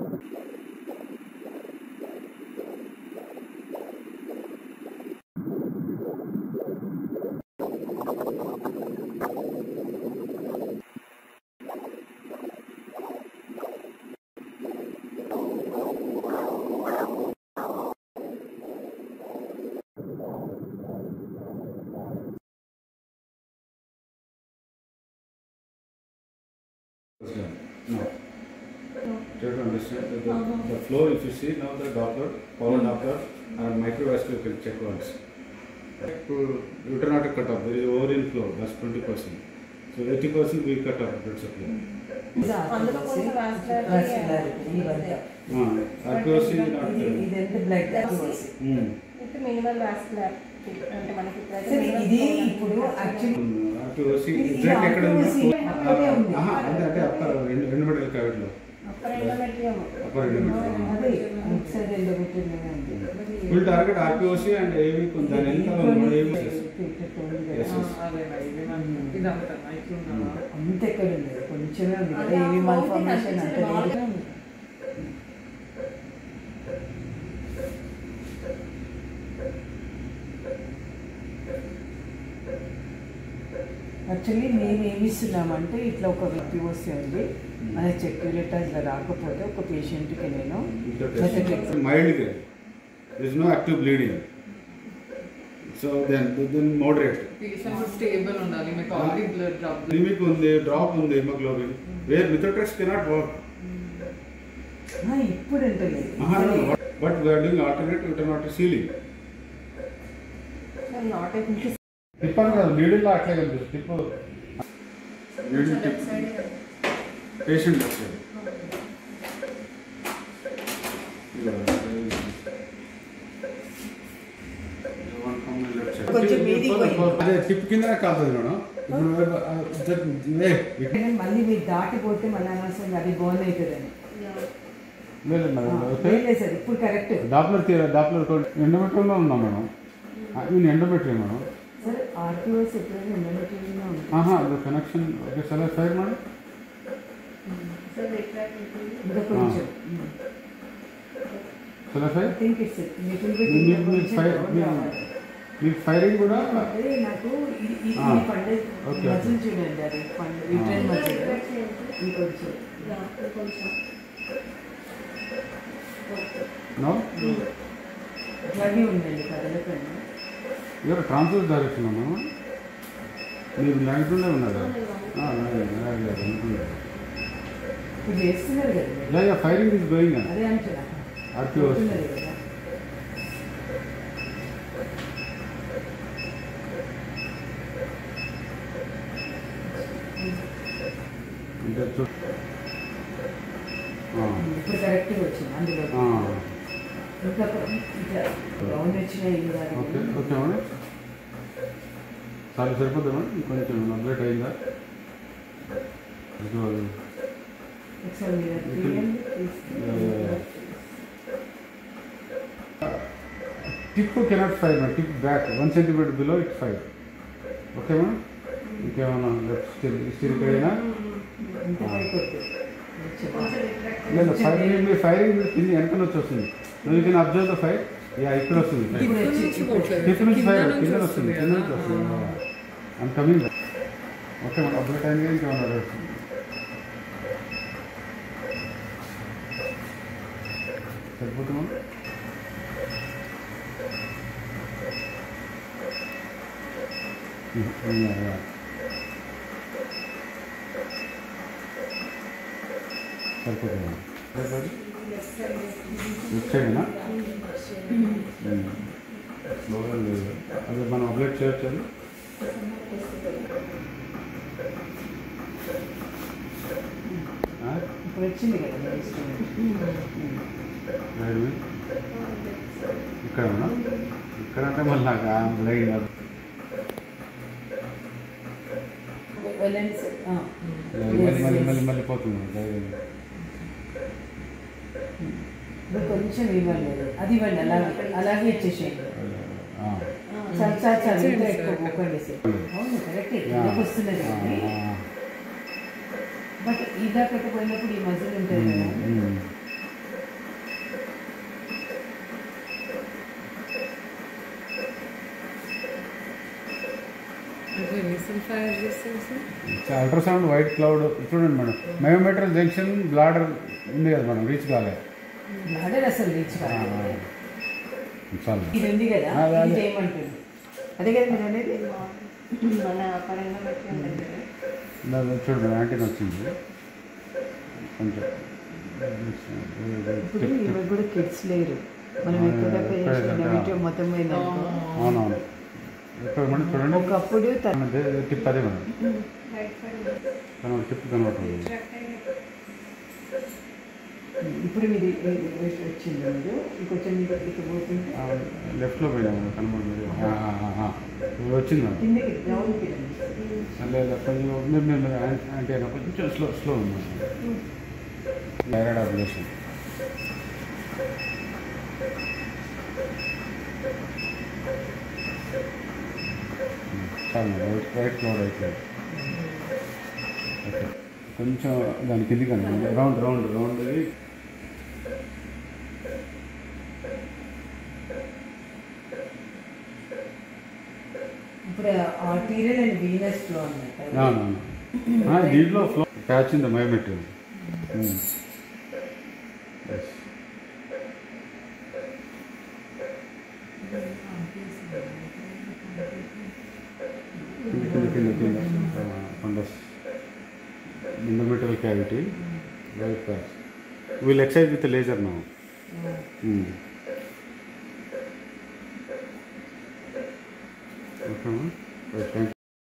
No. Try to understand the flow. If you see now the Doppler, power Doppler, and microvascular you can check once. Uterinatic cut off. There is ovarian flow. That's 20%. So 80% we cut off blood supply. RPOC not. Minimal vascular. RPOC exact ఎక్కడ ఉంది? అంటే upper endometrial క్యావిటీలో. Upper endometrial. Full target RPOC and ఏవి కొంచెం ఎంత ఏవి అంత ఎక్కడ ఉంది కొంచెమే ఉంది కదా ఏవి మాల్ఫార్మేషన్ అంత లేదు. యాక్చువల్లీ మేము ఏమి ఇస్తున్నామంటే ఇట్లా ఒక POC ఉంది మన చెక్యులేటర్స్లో రాకపోతే ఒక పేషెంట్కి నేను మైల్డ్గా there is no active bleeding, so then moderate patient stable undali make all the blood drop anemic undi drop undi hemoglobin where methotrexate cannot work ఇప్పుడు అంటే but we are doing alternate uterinating sealing not a tippanu kada needle la atle kanipistu tippu needle tip patient left side అదే tip కింద కాదు madam. ఇప్పుడు మళ్ళీ మీరు దాటిపోతే మన అనవసరంగా అది బోన్ అవుతుందని సార్. ఇప్పుడు కరెక్ట్ డాప్లర్ ఎండోమెట్రియంలో ఉన్నాం మేడం. నేను ఎండోమెట్రియం మేడం. సార్ RPOC ఎప్పుడైనా ఎండోమెట్రియంలో ఉంటుంది. Connection okay sir side madam. ఇంకా కొంచెం మీకు ఫైరింగ్ కూడా నాకు మజిల్ చూడండి అది రిటర్న్ మజిల్ ఇంకొంచెం అట్లాగే ఉందండి కదలకండి. ఇవాళ ట్రాన్స్ఫర్ డైరెక్షన్ అమ్మా మీరు నైట్లోనే ఉన్నారు ఇప్పుడు చేస్తున్నారు కదా ఫైరింగ్ ఈజ్ గోయింగ్ అని అదే అంటున్నా RPOC ఇప్పుడు కరెక్ట్గా వచ్చింది అందులో ఇంకా రౌండ్ వచ్చినాయి. ఓకే ఓకే మేడం చాలా సరిపోతుంది మేడం. ఇంకొంచెం అప్డేట్ అయిందా? Tip cannot fire madam. Tip back 1 centimeter below it fire. Okay madam. ఇంకేమన్నా లెఫ్ట్ స్టిల్ అయినా లేదు ఫైరింగ్ కింద వెనక నుంచి వస్తుంది. You can observe the fire. ఇక్కడ వస్తుంది టిప్ నుంచి ఫైర్ కింద వస్తుంది కింద నుంచి వస్తుంది. And coming okay madam. Update అయింది ఇంకేమన్నా వస్తుంది. సరిపోతుంది సరిపోతుంది సైడ్నా స్లోగా లేదు. అదే మనం అప్డేట్ చేయొచ్చు. ఇప్పుడు వచ్చింది కదా ఇక్కడ ఇక్కడ అంటే మళ్ళీ నాకు లైన్ కాదు. మళ్ళీ పోతుంది. కొంచెం ఇవ్వండి అది ఇవ్వండి అలాగే ఇచ్చేసేయండి. అవును కరెక్ట్ వస్తున్నది బట్ ఇదా పెట్టపోయినప్పుడు ఈ మధ్యలో ఉంటుంది కదా Nasal fire resistance. Ultrasound white cloud చూడండి మేడం. మయోమెట్రల్ జంక్షన్ బ్లాడర్ ఉంది కదా మేడం, రీచ్ కాలే. బ్లాడర్ అసలు రీచ్ కాదు. చాలు. ఇది ఉంది కదా, అదే, అదే. ఇది చేయమంటుంది. అదే కదా మీరు అనేది. మన పరంగా బట్టి ఉంటుంది. చూడండి మేడం, యాంటీన్ వచ్చింది కొంచెం. ఇప్పుడు ఇవి కూడా కిడ్స్ లేరు. మనం ఎక్కువ నెగిటివ్ మొత్తం పోయింది అనుకో. అవునవును. ఇక్కడ మేడం చూడండి, ఒకప్పుడు టిప్ అదే మేడం, రైట్ సైడ్ టిప్ కనబడుతుంది. ఇప్పుడు మీరు వచ్చింది మీరు ఇంకొంచెం ఇక్కడ పోతుంటే లెఫ్ట్లో పోయినా మేడం, కనబడుతుంది. వచ్చింది మేడం. కిందకి గ్రౌండ్కి లేదు కొంచెం అంటే కొంచెం స్లో ఉంది థైరాయిడ్ అబ్లేషన్. చాలు రైట్ క్లౌడ్ అయిపోయింది. ఓకే, కొంచెం దాని కింది కానీ రౌండ్ రౌండ్ రౌండ్ ఇప్పుడు ఆర్టీరియల్ అండ్ వీనస్ ఫ్లో అన్నమాట. దీంట్లో ఫ్లో ప్యాచ్ ఇన్ ద మయోమెట్రిక్. కింద fundus endometrial cavity, right patch. We will exercise with the laser now. Okay, right, thank you.